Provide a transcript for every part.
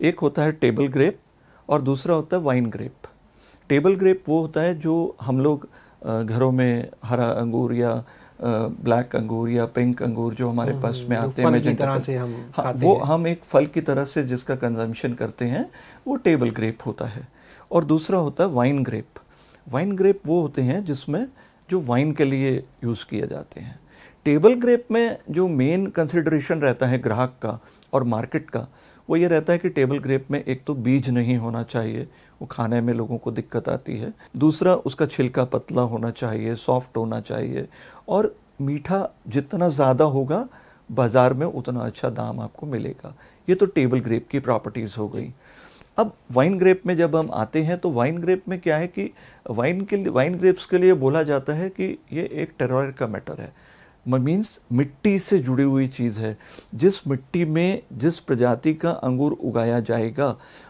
एक होता है टेबल ग्रेप और दूसरा होता है वाइन ग्रेप। टेबल ग्रेप वो होता है जो हम लोग घरों में हरा अंगूर या ब्लैक अंगूर या पिंक अंगूर जो हमारे पास में जो आते हैं फल की मैजेंटा तरह कलर, से हम हाँ खाते वो हैं। हम एक फल की तरह से जिसका कंजम्पशन करते हैं वो टेबल ग्रेप होता है। और दूसरा होता है वाइन ग्रेप। वाइन ग्रेप वो होते हैं जिसमें जो वाइन के लिए यूज़ किए जाते हैं। टेबल ग्रेप में जो मेन कंसिडरेशन रहता है ग्राहक का और मार्केट का, वो ये रहता है कि टेबल ग्रेप में एक तो बीज नहीं होना चाहिए, वो खाने में लोगों को दिक्कत आती है। दूसरा, उसका छिलका पतला होना चाहिए, सॉफ्ट होना चाहिए, और मीठा जितना ज़्यादा होगा बाज़ार में उतना अच्छा दाम आपको मिलेगा। ये तो टेबल ग्रेप की प्रॉपर्टीज़ हो गई। अब वाइन ग्रेप में जब हम आते हैं तो वाइन ग्रेप में क्या है कि वाइन ग्रेप्स के लिए बोला जाता है कि ये एक टेरर का मैटर है। मीन्स मिट्टी से जुड़ी हुई चीज़ है। जिस मिट्टी में जिस प्रजाति का अंगूर उगाया जाएगा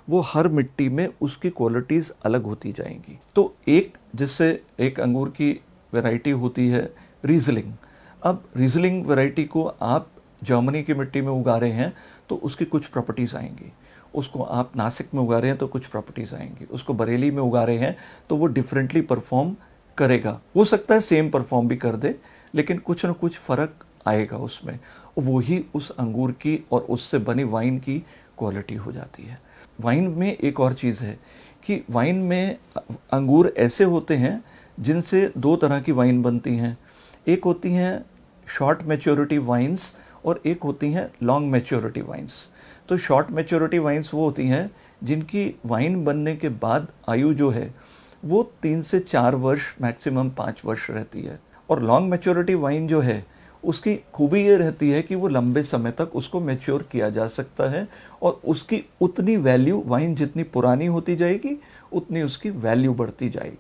वो हर मिट्टी में उसकी क्वालिटीज़ अलग होती जाएंगी। तो जिससे एक अंगूर की वैरायटी होती है रीजलिंग। अब रीजलिंग वैरायटी को आप जर्मनी की मिट्टी में उगा रहे हैं तो उसकी कुछ प्रॉपर्टीज़ आएंगी। उसको आप नासिक में उगा रहे हैं तो कुछ प्रॉपर्टीज़ आएंगी। उसको बरेली में उगा रहे हैं तो वो डिफरेंटली परफॉर्म करेगा। हो सकता है सेम परफॉर्म भी कर दे, लेकिन कुछ ना कुछ फ़र्क आएगा उसमें। वो ही उस अंगूर की और उससे बनी वाइन की क्वालिटी हो जाती है। वाइन में एक और चीज़ है कि वाइन में अंगूर ऐसे होते हैं जिनसे दो तरह की वाइन बनती हैं। एक होती हैं शॉर्ट मैच्योरिटी वाइन्स और एक होती हैं लॉन्ग मैच्योरिटी वाइन्स। तो शॉर्ट मैच्योरिटी वाइन्स वो होती हैं जिनकी वाइन बनने के बाद आयु जो है वो 3 से 4 वर्ष, मैक्सिमम 5 वर्ष रहती है। और लॉन्ग मैच्योरिटी वाइन जो है उसकी खूबी ये रहती है कि वो लंबे समय तक उसको मैच्योर किया जा सकता है और उसकी उतनी वैल्यू, वाइन जितनी पुरानी होती जाएगी उतनी उसकी वैल्यू बढ़ती जाएगी।